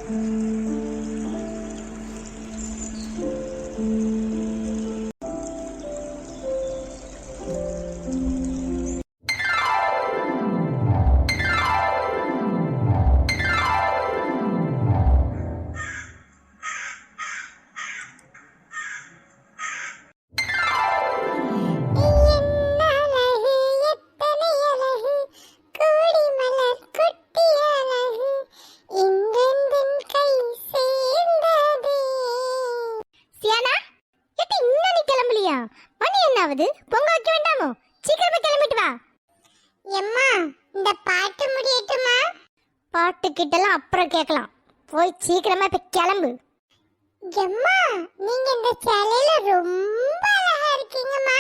பொங்க வைக்க வேண்டாமோ? சீக்கிரமா கிளம்பிட்டு வா. எம்மா, இந்த பாட்டு முடியட்டுமா? பாட்டு கிட்டலாம் அப்புறம் கேட்கலாம். போய் சீக்கிரமா இப்ப கிளம்பு. எம்மா, நீங்க இந்த சேலையில ரொம்ப அழகா இருக்கீங்கம்மா.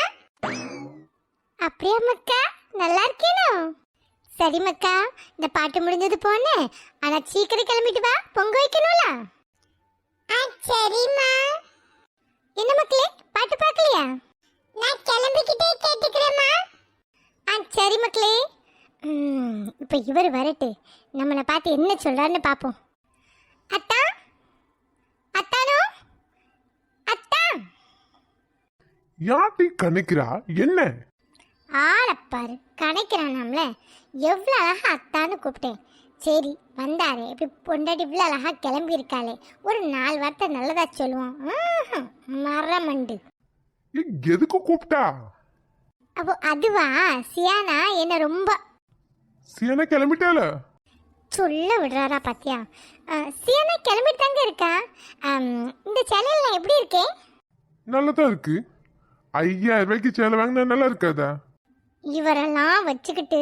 அப்படியே மக்கா, நல்லா இருக்கேனோ? சரி மக்கா, இந்த பாட்டு முடிஞ்சது போனே. ஆனா சீக்கிரம் கிளம்பிட்டு வா, பொங்க வைக்கணும்ல. சரிம்மா. என்ன மக்களே, பாட்டு பார்க்கலையா? நான் கிளம்பிக்கிட்டே கேட்டுக்கிறேம்மா. சரி மக்களே. இப்போ இவர் வரட்டு, நம்மளை பார்த்து என்ன சொல்றாருன்னு பார்ப்போம். அத்தா, அத்தானோ, அத்தா. யாட்டி கணக்கிறா என்ன? ஆளப்பாரு, கணக்கிறான் நம்மள. எவ்வளோ அழகா அத்தான்னு கூப்பிட்டேன். சரி வந்தாரு, இப்படி பொண்டாட்டி இவ்வளோ அழகா கிளம்பி இருக்காளே, ஒரு 4 வார்த்தை நல்லதா சொல்லுவோம். மரமண்டு. எதுக்கு கூப்பிட்டா? அப்போ அதுவா, சியானா என்ன ரொம்ப சியானா கிளம்பிட்டால சொல்ல விடுறாரா பாத்தியா? சியானா கிளம்பிட்டு தாங்க இருக்கா. இந்த சேனல் எப்படி இருக்கேன்? நல்லதான் இருக்கு. 5000 ரூபாய்க்கு சேலை வாங்கினா நல்லா இருக்காதா? இவரெல்லாம் வச்சுக்கிட்டு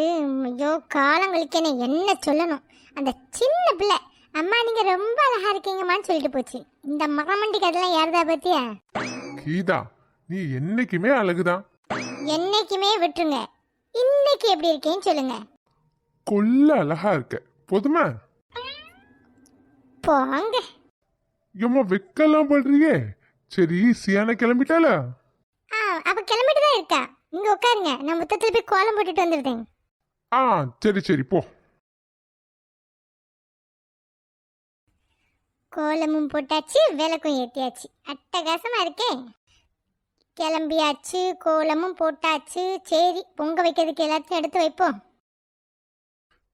ஐயோ காலங்களுக்கு என்ன சொல்லணும். அந்த சின்ன பிள்ளை அம்மா நீங்க ரொம்ப அழகா இருக்கீங்கம்மான்னு சொல்லிட்டு போச்சு. இந்த மகமண்டிக்கு அதெல்லாம் யாருதா பாத்தியா? கீதா, நீ என்னைக்குமே அழகுதான். என்னைக்குமே விட்டுருங்க. இன்னைக்கு எப்படி இருக்கேன்னு சொல்லுங்க. கொல்ல அழகா இருக்க போதுமா? போங்க. எம்மா வெக்கலாம் படுறியே. சரி, சியானா கிளம்பிட்டால? அப்ப கிளம்பிட்டு தான் இருக்கா. இங்க உட்காருங்க, நான் முத்தத்துல போய் கோலம் போட்டுட்டு வந்துருந்தேன். சரி சரி போ. கோலமும் போட்டாச்சு, விளக்கும் ஏத்தியாச்சு. அட்டகாசமா இருக்கே. கிளம்பியாச்சு, கோலமும் போட்டாச்சு. சரி, பொங்க வைக்கிறதுக்கு எல்லாத்தையும் எடுத்து வைப்போம்.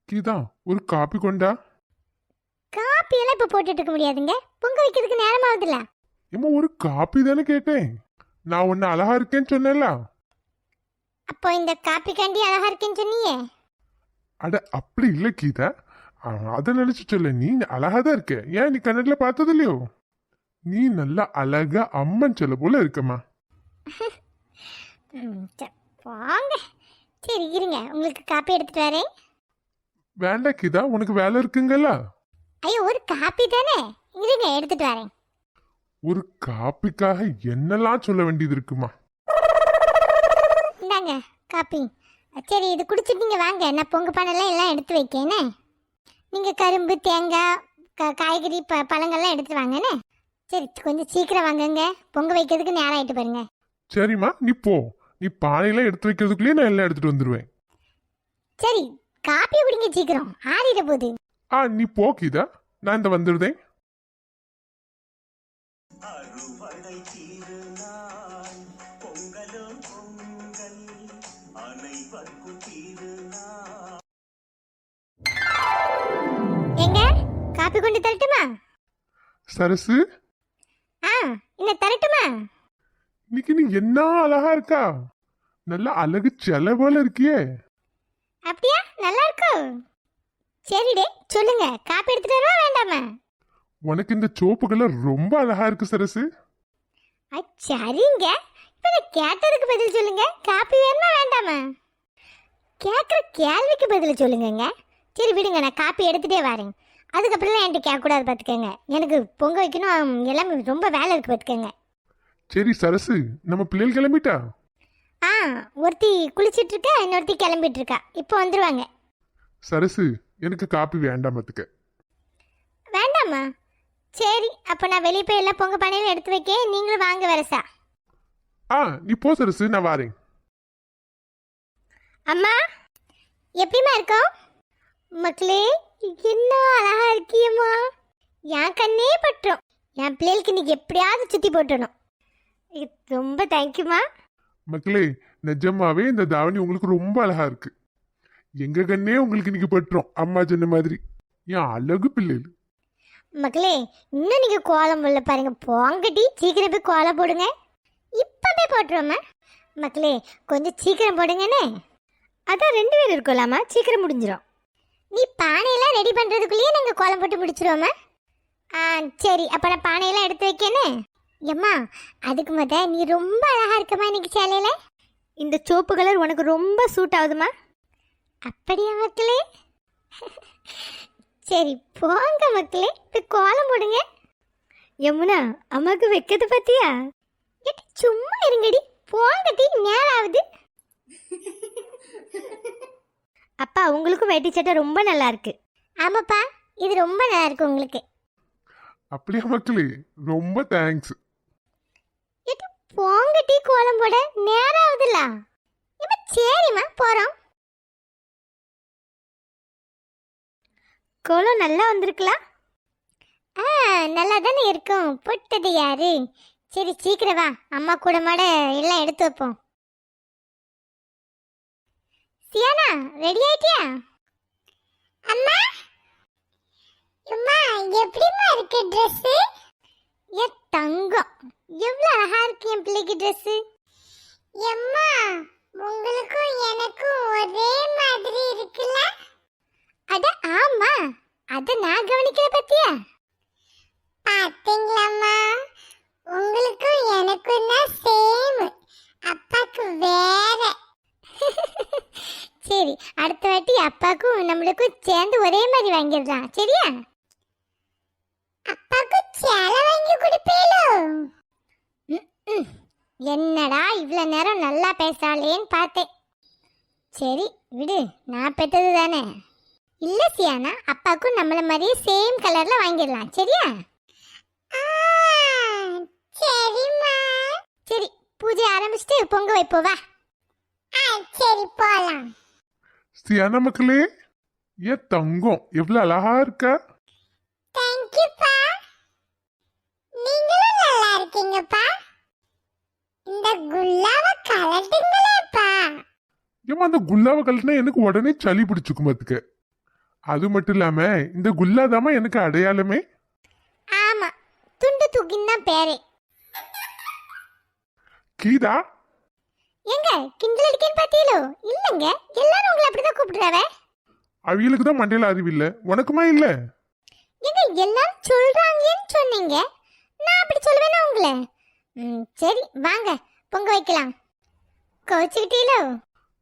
கீதா, ஒரு காப்பி கொண்டா. காப்பி எல்லாம் இப்ப போட்டுட்டு இருக்க முடியாதுங்க, பொங்க வைக்கிறதுக்கு நேரம் ஆகுதுல்ல. ஏம்மா, ஒரு காப்பி தானே கேட்டேன். நான் உன்ன அழகா இருக்கேன்னு சொன்னேன்ல. அப்போ இந்த காப்பி காண்டி அழகா இருக்கேன்னு சொன்னியே. அட அப்படி இல்லை கீதா, அதை நினைச்சு சொல்ல. நீ அழகா தான் இருக்க. ஏன் நீ கண்ணத்துல பார்த்தது இல்லையோ? நீ நல்லா அழகா அம்மன் சொல்ல போல இருக்கம்மா. வாங்க. சரி இருங்க, உங்களுக்கு காப்பி எடுத்துட்டு வரேன். வேண்டாம் கீதா, உனக்கு வேலை இருக்குங்கல்ல. ஐயோ, ஒரு காப்பி தானே, இருங்க எடுத்துட்டு வரேன். ஒரு காப்பிக்காக என்னெல்லாம் சொல்ல வேண்டியது இருக்குமா? இந்தாங்க காப்பி. சரி, இது குடிச்சிட்டு நீங்க வாங்க, நான் பொங்க பானெல்லாம் எல்லாம் எடுத்து வைக்கேனே. நீங்க கரும்பு, தேங்காய், காய்கறி, பழங்கள்லாம் எடுத்து வாங்கண்ணே. சரி, கொஞ்சம் சீக்கிரம் வாங்கங்க, பொங்க வைக்கிறதுக்கு நேரம் ஆயிட்டு பாருங்க. சரிம்மா, நீ போ. நீ பானையெல்லாம் எடுத்து வைக்கிறதுக்குள்ளேயே நான் எல்லாம் எடுத்துட்டு வந்துடுவேன். சரி, காப்பி குடிங்க சீக்கிரம், ஆறிட போகுது. நீ போ கீதா, நான் இந்த வந்துடுதேன். எங்க காப்பி கொண்டு தரட்டுமா? சரசு, இன்னும் தரட்டுமா? இன்னைக்கு நீ என்ன அழகா இருக்கா. நல்ல அழகு செல போல இருக்கியே. அப்படியா? நல்லா இருக்கும். சரிடே, சொல்லுங்க, காப்பி எடுத்துட்டு வரவா வேண்டாமா? உனக்கு இந்த சோப்பு கலர் ரொம்ப அழகா இருக்கு சரசு. சரிங்க, இப்ப நான் கேட்டதுக்கு பதில் சொல்லுங்க, காப்பி வேணுமா வேண்டாமா? கேட்குற கேள்விக்கு பதில் சொல்லுங்கங்க. சரி விடுங்க, நான் காப்பி எடுத்துகிட்டே வரேன். அதுக்கப்புறம் என்கிட்ட கேட்கக்கூடாது பார்த்துக்கங்க. எனக்கு பொங்க வைக்கணும், எல்லாமே ரொம்ப வேலை இருக்கு பார்த்துக்கங்க. சரி சரசு, நம்ம பிள்ளைகள் கிளம்பிட்டா? ஒருத்தி குளிச்சிட்டு இருக்கா, இன்னொருத்தி கிளம்பிட்டு இருக்கா. இப்போ வந்துருவாங்க. சரசு, எனக்கு காப்பி வேண்டாம் பார்த்துக்க. வேண்டாமா? சரி, அப்போ நான் வெளியே போய் எல்லாம் பொங்க பானையில் எடுத்து வைக்க, நீங்களும் வாங்க வரசா. நீ போ சரசு, நான் வாரேன். அம்மா, எப்படிமா இருக்கோம்? மக்களே, என்ன அழகா இருக்கியம்மா. என் கண்ணே பட்டுரும். என் பிள்ளைகளுக்கு இன்னைக்கு எப்படியாவது சுத்தி போட்டணும். ரொம்ப தேங்க்யூமா. மக்களே, நிஜமாவே இந்த தாவணி உங்களுக்கு ரொம்ப அழகா இருக்கு. எங்க கண்ணே உங்களுக்கு இன்னைக்கு பட்டுரும், அம்மா சொன்ன மாதிரி. என் அழகு பிள்ளைகள். மக்களே, இன்னும் நீங்க கோலம் போடல பாருங்க. போங்கட்டி, சீக்கிரம் போய் கோலம் போடுங்க. இப்பவே போட்டுருவோம்மா. மக்களே, கொஞ்சம் சீக்கிரம் போடுங்கண்ணே. அதான் 2 பேர் இருக்கலாமா, சீக்கிரம் முடிஞ்சிடும். நீ பானையெல்லாம் ரெடி பண்றதுக்குள்ளேயே நாங்கள் கோலம் போட்டு முடிச்சிருவோம்மா. சரி, அப்போ நான் பானையெல்லாம் எடுத்து வைக்கனே. எம்மா, அதுக்கு முத நீ ரொம்ப அழகா இருக்கமா இன்னைக்கு சேலையில. இந்த சோப்பு கலர் உனக்கு ரொம்ப சூட் ஆகுதுமா. அப்படியா மக்களே? சரி போங்க மக்களே, போய் கோலம் போடுங்க. யமுனா, அம்மாவுக்கு வைக்கிறது பத்தியா? சும்மா இருங்கடி, போங்கடி, நேரம் ஆகுது. அப்பா, உங்களுக்கும் வேட்டி சட்டை ரொம்ப நல்லா இருக்கு. ஆமாப்பா, இது ரொம்ப நல்லா இருக்கு உங்களுக்கு. அப்படியா மக்களே, ரொம்ப தேங்க்ஸ். போங்க டீ, கோலம் போட நேரம் ஆகுதுல்ல. சரிம்மா, போறோம். கோலம் நல்லா வந்திருக்கலாம். நல்லா தானே இருக்கும். போட்டது யாரு? சரி சீக்கிரம் வா, அம்மா கூட மாட எல்லாம் எடுத்து வைப்போம். சியானா, ரெடி ஆயிட்டியா? அம்மா, அம்மா எப்படிமா இருக்கு Dress? ஏ தங்கம், எவ்வளவு அழகா இருக்கு என் பிள்ளைக்கு Dress. அம்மா, உங்களுக்கும் எனக்கும் ஒரே மாதிரி இருக்குல்ல? அட ஆமா, அத நான் கவனிக்கிற பத்தியா? பாத்தீங்களாம்மா, உங்களுக்கும் எனக்கும் தான் சேம், அப்பாக்கு வேற. சரி, அடுத்த வாட்டி அப்பாக்கும் நம்மளுக்கும் சேர்ந்து ஒரே மாதிரி வாங்கிடலாம், சரியா? அப்பாக்கு சேலை வாங்கி கொடுப்பீங்களோ? என்னடா இவ்வளவு நேரம் நல்லா பேசாலேன்னு பார்த்தேன். சரி விடு, நான் பெற்றது தானே. இல்ல சியானா, அப்பாக்கும் நம்மள மாதிரியே சேம் கலர்ல வாங்கிடலாம், சரியா? சரிம்மா. சரி, பூஜை ஆரம்பிச்சுட்டு பொங்க வைப்போவா. சரி போலாம். சியானா மக்களே, ஏன் தங்கம் எவ்வளவு அழகா இருக்க. தேங்க்யூப்பா. நீங்களும் நல்லா இருக்கீங்கப்பா. இந்த குல்லாவ கலட்டுங்களேப்பா. ஏமா, அந்த குல்லாவை கலட்டினா எனக்கு உடனே சளி பிடிச்சுக்கும் பாத்துக்க. அது மட்டும் இல்லாம இந்த குல்லாதாமா எனக்கு அடையாளமே. ஆமா, துண்டு தூக்கின்னு தான் பேரே. கீதா, எங்க கிண்டல் அடிக்கன்னு பாத்தீங்களோ? இல்லங்க, எல்லாரும் உங்களை அப்படிதான் கூப்பிடுறாவே. அவியலுக்கு தான் மண்டையில அறிவில்லை, உனக்குமா இல்ல? எங்க எல்லாரும் சொல்றாங்கன்னு சொன்னீங்க, நான் அப்படி சொல்லுவேனா உங்களை? சரி வாங்க, பொங்க வைக்கலாம். கோச்சுக்கிட்டீங்களோ?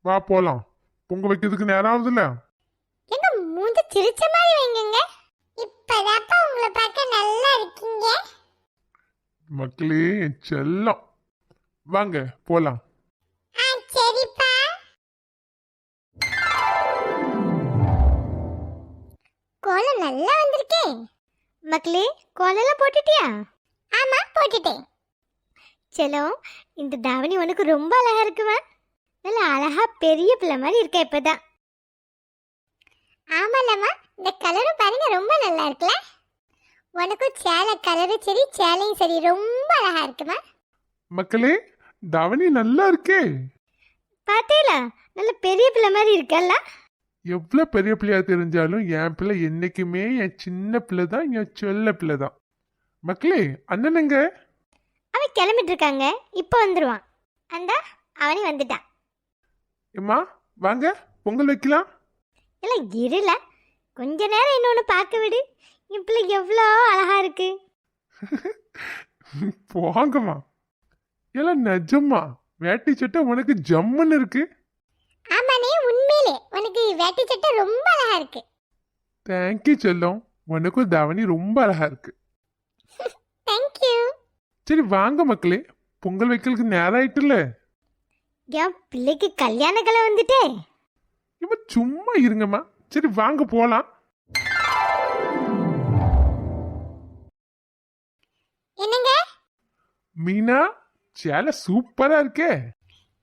வா போலாம், பொங்க வைக்கிறதுக்கு நேரம் ஆகுதுல்ல. எங்க மூஞ்ச சிரிச்ச மாதிரி வைங்கங்க. இப்பதாப்பா உங்களை பார்க்க நல்லா இருக்கீங்க. மக்களே, என் செல்லம், வாங்க போலாம். சரிப்பா. கோலம் நல்லா வந்திருக்கே. மக்களே, கோலம் போட்டுட்டியா? ஆமா, போட்டுட்டேன். செலோ, இந்த தாவணி உனக்கு ரொம்ப அழகா இருக்குமா? நல்ல அழகா பெரிய பிள்ளை மாதிரி இருக்க இப்பதான். ஆமாலம்மா, இந்த கலரும் பாருங்க ரொம்ப நல்லா இருக்குல்ல. உனக்கும் சேலை கலரும் சரி, சேலையும் சரி ரொம்ப அழகா இருக்குமா. மக்களே, தாவணி நல்லா இருக்கே. பாத்தீங்களா, நல்ல பெரிய பிள்ளை மாதிரி இருக்கல்ல. எவ்வளவு பெரிய பிள்ளையா தெரிஞ்சாலும் என் பிள்ளை என்னைக்குமே என் சின்ன பிள்ளை தான், என் செல்ல பிள்ளை தான். மக்களே, அண்ணனுங்க? அவன் கிளம்பிட்டு இருக்காங்க, இப்போ வந்துருவான். அந்த அவனே வந்துட்டான். ஏம்மா வாங்க, பொங்கல் வைக்கலாம். இல்லை இருல, கொஞ்ச நேரம் இன்னொன்று பார்க்க விடு. என் பிள்ளை எவ்வளோ அழகா இருக்கு. போங்கம்மா. எல்லாம் நிஜமா வேட்டி சட்டை உனக்கு ஜம்முன்னு இருக்கு. ஆமாண்ணே, உண்மையிலே உனக்கு வேட்டி சட்டை ரொம்ப அழகா இருக்கு. தேங்க்யூ செல்லம், உனக்கும் தாவணி ரொம்ப அழகா இருக்கு. தேங்க்யூ. சரி வாங்க மக்களே, பொங்கல் வைக்கிறதுக்கு நேரம் ஆயிட்டுல. என் பிள்ளைக்கு கல்யாண கலை வந்துட்டே. இப்ப சும்மா இருங்கம்மா. சரி வாங்க போலாம். என்னங்க மீனா, சேலை சூப்பரா இருக்கே.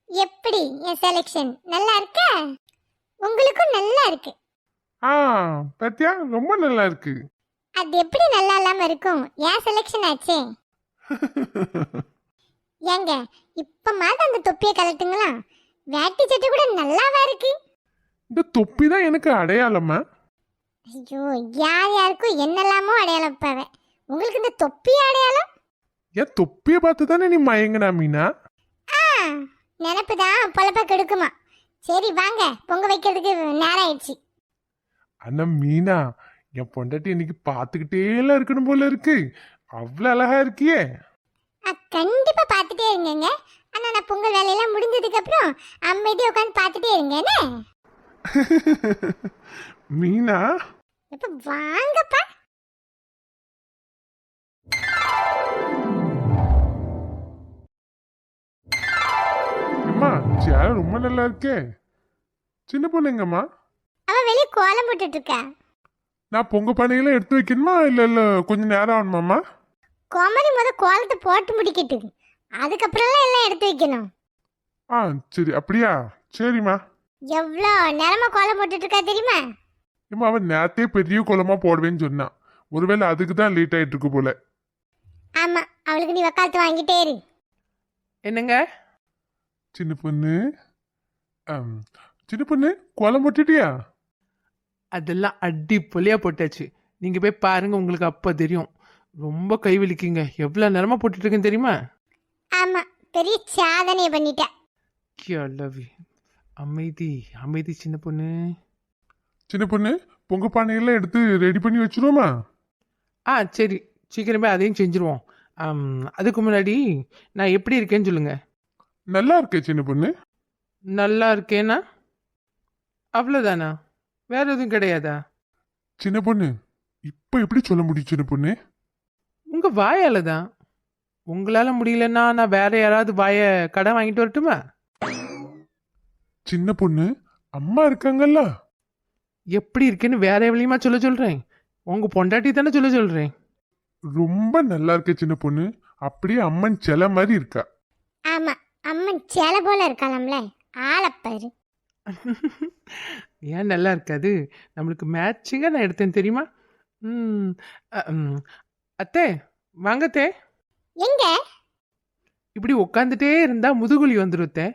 எப்படி என் செலெக்ஷன் நல்லா இருக்கா? உங்களுக்கும் நல்லா இருக்கு. ஆ, பாத்தியா, ரொம்ப நல்லா இருக்கு. அது எப்படி நல்லா இல்லாம இருக்கும்? ஏன் செலெக்ஷன் ஆச்சே. ஏங்க இப்ப மாதிரி அந்த தொப்பியை கலட்டுங்களா? வேட்டி சட்டை கூட நல்லாவா இருக்கு? இந்த தொப்பி தான் எனக்கு அடையாளமா? ஐயோ, யார் யாருக்கும் என்னெல்லாமோ அடையாளம் வைப்பாவே. உங்களுக்கு இந்த தொப்பி அடையாளம்? ஏன் தொப்பியை பார்த்து தானே நீ மயங்கினா மீனா? நினப்பு தான் பொழப்ப கெடுக்குமா. சரி வாங்க, பொங்க வைக்கிறதுக்கு நேரம் ஆயிடுச்சு. அண்ணா மீனா, என் பொண்டாட்டி இன்னைக்கு பார்த்துக்கிட்டே எல்லாம் இருக்கணும் போல இருக்கு. அவ்வளோ அழகா இருக்கியே. கண்டிப்பா பார்த்துட்டே இருங்கங்க. ஆனா நான் பொங்கல் வேலையெல்லாம் முடிஞ்சதுக்கு அப்புறம் அமைதியா உட்காந்து பார்த்துட்டே இருங்கன்னு. மீனா, இப்ப வாங்கப்பா. அம்மா சேலை ரொம்ப நல்லா இருக்கே. சின்ன பொண்ணுங்கம்மா, அவ வெளியே கோலம் போட்டுட்டு இருக்கா. நான் பொங்க பானையெல்லாம் எடுத்து வைக்கணுமா இல்ல கொஞ்சம் நேரம் ஆகணுமாம்மா? கோமலி கோலத்தை போட்டு முடிக்கட்டு, அதுக்கப்புறம்லாம் எல்லாம் எடுத்து வைக்கணும். சரி அப்படியா? சரிம்மா. எவ்வளோ நேரமா கோலம் போட்டுட்டு இருக்கா தெரியுமா? ஏம்மா, அவன் நேரத்தே பெரிய கோலமா போடுவேன்னு சொன்னான். ஒருவேளை அதுக்கு தான் லேட் ஆயிட்டு இருக்கு போல. ஆமா, அவளுக்கு நீ வக்காலத்து வாங்கிட்டே இரு. என்னங்க சின்ன பொண்ணு, சின்ன பொண்ணு கோலம் போட்டுட்டியா? அதெல்லாம் அடிப்பொலியா போட்டாச்சு. நீங்க போய் பாருங்க, உங்களுக்கு அப்ப தெரியும். ரொம்ப கை வலிக்குங்க. எவ்வளவு நேரமா போட்டுட்டு இருக்கேன்னு தெரியுமா? ஆமா, பெரிய சாதனையை பண்ணிட்ட. லவ் அமைதி அமைதி சின்ன பொண்ணு. சின்ன பொண்ணு, பொங்க பானையெல்லாம் எடுத்து ரெடி பண்ணி வச்சிருவோமா? சரி, சீக்கிரமே அதையும் செஞ்சுருவோம். அதுக்கு முன்னாடி நான் எப்படி இருக்கேன்னு சொல்லுங்க. நல்லா இருக்கே சின்ன பொண்ணு. நல்லா இருக்கேனா? அவ்வளோதானா? வேற எதுவும் கிடையாதா? சின்ன பொண்ணு, இப்ப எப்படி சொல்ல முடியும் சின்ன பொண்ணு? உங்க வாயால தான். உங்களால முடியலன்னா நான் வேற யாராவது வாய கடன் வாங்கிட்டு வரட்டுமா? சின்ன பொண்ணு, அம்மா இருக்காங்கல்ல. எப்படி இருக்கேன்னு வேற எவ்வளியுமா சொல்றேன். உங்க பொண்டாட்டி தானே சொல்றேன். ரொம்ப நல்லா இருக்க சின்ன பொண்ணு. அப்படியே அம்மன் சிலை மாதிரி இருக்கா. ஆமா, அம்மன் சிலை போல இருக்காளாம்ல. ஆளப்பாரு. ஏன் நல்லா இருக்காது? நம்மளுக்கு மேட்சிங்கா நான் எடுத்தேன் தெரியுமா? அத்தே வாங்க அத்தே. எங்க? இப்படி உட்காந்துட்டே இருந்தா முதுகுலி வந்துருத்தே.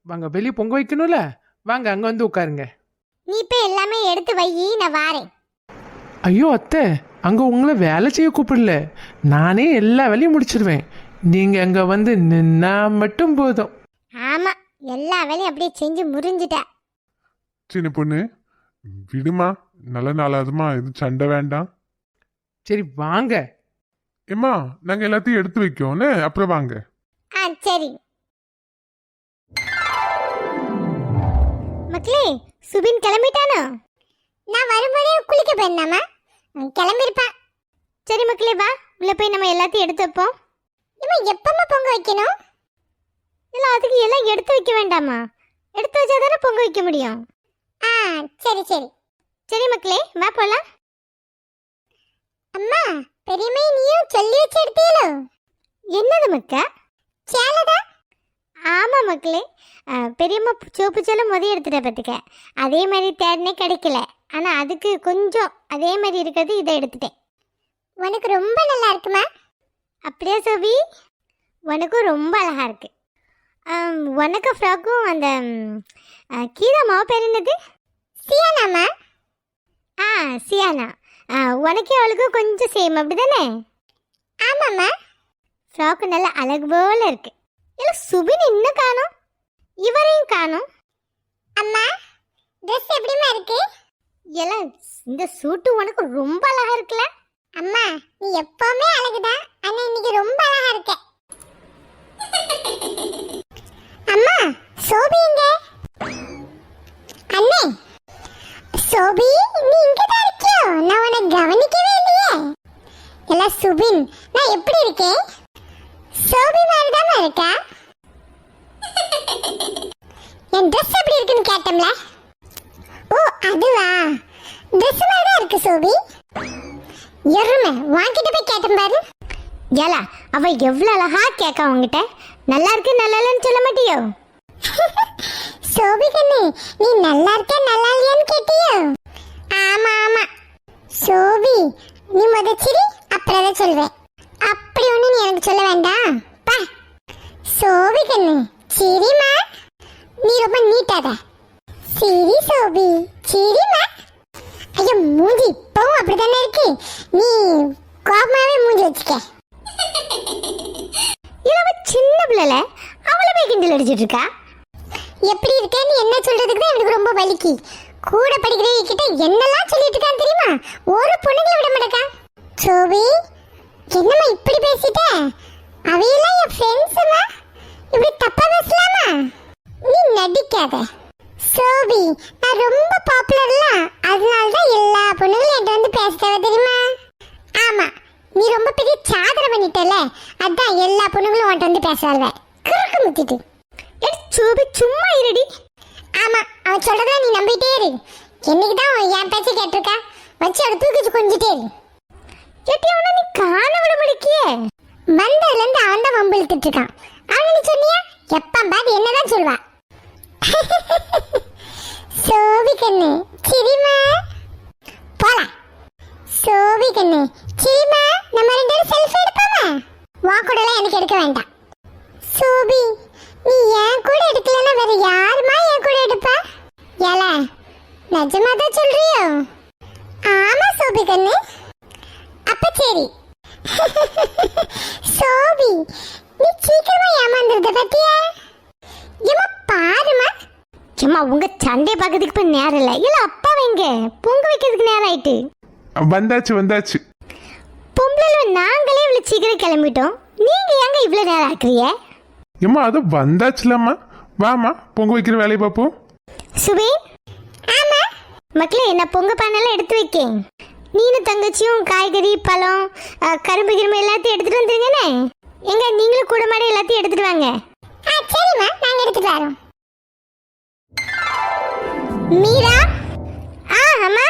வாங்க, வெளியே பொங்க வைக்கணும்ல. வாங்க, அங்க வந்து உட்காருங்க. நீ இப்ப எல்லாமே எடுத்து வை, நான் வாரேன். ஐயோ அத்தை, அங்க உங்களை வேலை செய்ய கூப்பிடல. நானே எல்லா வேலையும் முடிச்சிருவேன். நீங்க அங்க வந்து நின்னா மட்டும் போதும். ஆமா, எல்லா வேலையும் அப்படியே செஞ்சு முறிஞ்சிட்ட. சின்ன பொண்ணு விடுமா, நல்ல நாளாதுமா, எதுவும் சண்டை வேண்டாம். சரி வாங்க. ஏம்மா, நாங்க எல்லாத்தையும் எடுத்து வைக்கோன்னு அப்புறம் வாங்க. சரி மக்களே, சுபின் கிளம்பிட்டானோ? நான் வரும்போதே குளிக்க போயிருந்தாமா, கிளம்பிருப்பேன். சரி மக்களே, வா உள்ள போய் நம்ம எல்லாத்தையும் எடுத்து வைப்போம். எப்பமா பொங்க வைக்கணும்? இல்லை, அதுக்கு எல்லாம் எடுத்து வைக்க வேண்டாமா? எடுத்து வச்சா தானே பொங்க வைக்க முடியும். சரி சரி சரி மக்களே, வா போலாம். அம்மா, பெரியம்மை நீயும் சொல்லி வச்சு எடுத்தீங்களோ? என்னது மக்கா? சேலடா. ஆமா மக்களே, பெரியம்மா சிவப்பு சேலை எடுத்துட்ட பார்த்துக்க. அதே மாதிரி தேடினே கிடைக்கல. ஆனால் அதுக்கு கொஞ்சம் அதே மாதிரி இருக்கிறது இதை எடுத்துட்டேன். உனக்கு ரொம்ப நல்லா இருக்குமா? அப்படியே சோபி, உனக்கும் ரொம்ப அழகா இருக்கு. உனக்கு ஃப்ராக்கும் அந்த கீதா மாவு பேர் என்னது? சியானாமா? சியானா. உனக்கே அவளுக்கும் கொஞ்சம் சேம் அப்படி தானே? ஆமாம்மா. ஃப்ராக்கு நல்லா அழகு போல இருக்கு. இல்லை, சுபின் இன்னும் காணும், இவரையும் காணும். அம்மா, ட்ரெஸ் எப்படிமா இருக்கு? எல்லாம் இந்த சூட்டு உனக்கு ரொம்ப அழகா இருக்குல்ல? அம்மா, நீ எப்பவுமே அழகுதான், ஆனா இன்னைக்கு ரொம்ப அழகா இருக்க. அம்மா, சோபி எங்க? அண்ணே, சோபி நீ இங்க தான் இருக்கியோ? நான் உன்னை கவனிக்கவே இல்லையே. எல்லாம் சுபின், நான் எப்படி இருக்கேன்? சோபி மாதிரி தானே இருக்கா? என் ட்ரெஸ் எப்படி இருக்குன்னு கேட்டோம்ல. ஓ அதுவா, ட்ரெஸ் மாதிரி தான் இருக்கு சோபி. எருமை, வாங்கிட்டு போய் கேட்டேன் பாரு. ஏலா, அவ எவ்வளவு அழகா கேட்க அவங்கிட்ட. நல்லா இருக்கு நல்லா இல்லைன்னு சொல்ல மாட்டியோ? சோபி கண்ணு, நீ நல்லா இருக்க நல்லா இல்லையான்னு கேட்டியோ? ஆமா ஆமா சோபி, நீ முத சிரி, அப்புறம் தான் சொல்வேன். அப்படி ஒண்ணு நீ எனக்கு சொல்ல வேண்டாம். பா சோபி கண்ணு சிரிமா. நீ ரொம்ப நீட்டாத. சிரி சோபி சிரிமா. ஐயோ மூஞ்சி இப்பவும் அப்படித்தானே இருக்கு. நீ கோபமாவே மூஞ்சி வச்சுக்க. இவ சின்ன பிள்ளைல அவளை போய் கிண்டல் அடிச்சிட்டு இருக்கா. எப்படி இருக்கேன்னு என்ன சொல்றதுக்கு தான் எனக்கு ரொம்ப வலிக்கு. கூட படிக்கிறவங்க கிட்ட என்னெல்லாம் சொல்லிட்டு இருக்கான்னு தெரியுமா? ஒரு பொண்ணுங்களை விட மாட்டேக்கா. சோபி என்னம்மா இப்படி பேசிட்ட? அவையெல்லாம் என் ஃப்ரெண்ட்ஸுமா. இப்படி தப்பா பேசலாமா? நீ நடிக்காத சோபி. நான் ரொம்ப பாப்புலர்ல, அதனால தான் எல்லா பொண்ணுங்களும் என்கிட்ட வந்து பேசுறவ தெரியுமா? ஆமா, நீ ரொம்ப பெரிய சாதனை பண்ணிட்டல, அதான் எல்லா பொண்ணுங்களும் உன்கிட்ட வந்து பேசுறாள்வ. கிறுக்கு முத்திட்டு சோபி சும்மா இருடி. ஆமா, அவன் சொல்றத நீ நம்பிட்டே இரு. என்னைக்கு தான் என் பேச்சை கேட்டிருக்கா? வச்சு அவளை தூக்கிச்சு கொஞ்சிட்டே இரு. எட்டி அவனை நீ காண விட முடிக்கியே. வந்ததுல இருந்து அவன் தான் வம்பு இழுத்துட்டு இருக்கான். அவனை நீ சொன்னியா? எப்ப பாத்து என்னதான் சொல்வா. சோபி கண்ணு சிரிமா. போலாம் சோபி கண்ணு சிரிமா. நம்ம ரெண்டு பேரும் செல்ஃபி எடுப்போமா? வா கூடலாம் எனக்கு எடுக்க வேண்டாம். சோபி நீ ஏன் கூட எடுக்கலன்னா வேற யாருமா என் கூட எடுப்பா? ஏல நிஜமா தான் சொல்றியோ? ஆமா சோபி கண்ணு. அப்ப சரி. சோபி நீ சீக்கிரமா ஏமாந்துருத பத்தியா? ஏமா பாருமா. சும்மா உங்க சண்டை பார்க்கறதுக்கு இப்ப நேரம் இல்லை. இல்ல அப்பா வைங்க பொங்க வைக்கிறதுக்கு நேரம் ஆயிட்டு. வந்தாச்சு. பொம்பளை நாங்களே இவ்வளவு சீக்கிரம் கிளம்பிட்டோம். நீங்க ஏங்க இவ்வளவு நேரம் ஆக்குறீங்க? ஏம்மா அது வந்தாச்சுலம்மா. வாமா பொங்க வைக்கிற வேலையை பார்ப்போம். சுபேன். ஆமா மக்களே, நான் பொங்க பானெல்லாம் எடுத்து வைக்கேன். நீனும் தங்கச்சியும் காய்கறி பழம் கரும்பு கிரும்பு எல்லாத்தையும் எடுத்துட்டு வந்துருங்கண்ணே. எங்க நீங்களும் கூட மாட எல்லாத்தையும் எடுத்துட்டு வாங்க. சரிம்மா, நாங்க எடுத்துட்டு வரோம். மீரா. அம்மா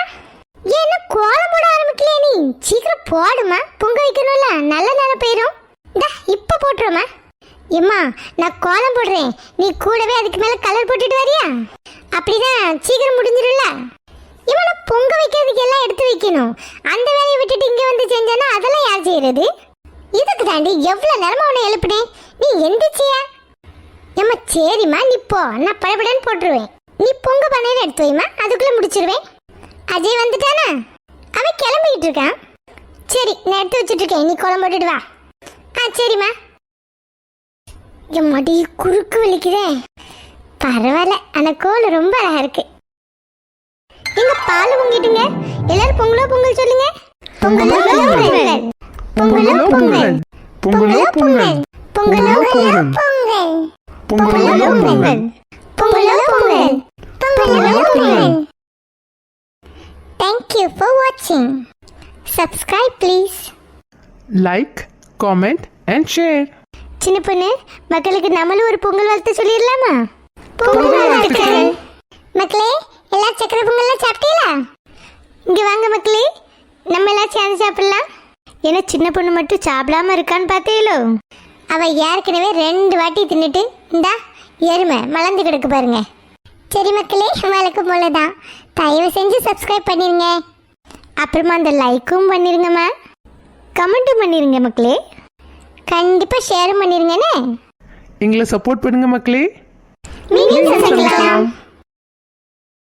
என்ன கோலம் போட ஆரம்பிக்கலையே நீ? சீக்கிரம் போடுமா, பொங்க வைக்கணும்ல, நல்ல நேரம் போயிடும். இப்ப போட்டுருமா. எம்மா நான் கோலம் போடுறேன், நீ கூடவே அதுக்கு மேல கலர் போட்டுட்டு வரியா? அப்படிதான் சீக்கிரம் முடிஞ்சிடும்ல. இவனை பொங்க வைக்கிறதுக்கு எல்லாம் எடுத்து வைக்கணும். அந்த வேலையை விட்டுட்டு இங்க வந்து செஞ்சானா அதெல்லாம் யார் செய்யறது? இதுக்கு தாண்டி எவ்வளவு நேரமா உன்னை எழுப்பினேன், நீ எந்திரிச்சியா? ஏம்மா சரிம்மா நீ போ, நான் படபடன்னு போட்டுருவேன். நீ பொங்க பண்ணையில எடுத்து வைமா, அதுக்குள்ள முடிச்சிருவேன். அஜய் வந்துட்டானா? அவன் கிளம்பிக்கிட்டு இருக்கான். சரி நான் எடுத்து வச்சுட்டு இருக்கேன், நீ கோலம் போட்டுட்டு வா. சரிம்மா. என் மடி குறுக்கு வலிக்குதே. பரவாயில்ல, ஆனா கோலம் ரொம்ப அழகா இருக்கு. எங்க பால் பொங்கிட்டுங்க. எல்லாரும் பொங்கலோ பொங்கல் சொல்லுங்க. பொங்கலோ பொங்கல், பொங்கலோ பொங்கல், பொங்கலோ பொங்கல், பொங்கலோ பொங்கல், பொங்கலோ பொங்கல், பொங்கலோ பொங்கல், பொங்கலோ Pongal. Thank you for watching. Subscribe please. Like, comment and share. சின்ன பொண்ணு மக்களுக்கு நம்மளும் ஒரு பொங்கல் வாழ்த்து சொல்லிடலாமா? பொங்கல் வாழ்த்துக்கள். மக்களே எல்லா சக்கரை பொங்கல்லாம் சாப்பிட்டீங்களா? இங்க வாங்க மக்களே, நம்ம எல்லாம் சேர்ந்து சாப்பிடலாம். ஏன்னா சின்ன பொண்ணு மட்டும் சாப்பிடாம இருக்கான்னு பார்த்தீங்களோ? அவ ஏற்கனவே 2 வாட்டி தின்னுட்டு இந்தா எருமை மலர்ந்து கிடக்கு பாருங்க. சரி மக்களே, வழக்கம் போலதான் தயவு செஞ்சு சப்ஸ்கிரைப் பண்ணிருங்க. அப்புறமா அந்த லைக்கும் பண்ணிருங்கம்மா, கமெண்ட்டும் பண்ணிருங்க மக்களே. கண்டிப்பா ஷேரும் பண்ணிருங்கண்ணே. எங்களை சப்போர்ட் பண்ணுங்க மக்களே. மீண்டும் சந்திக்கலாம்.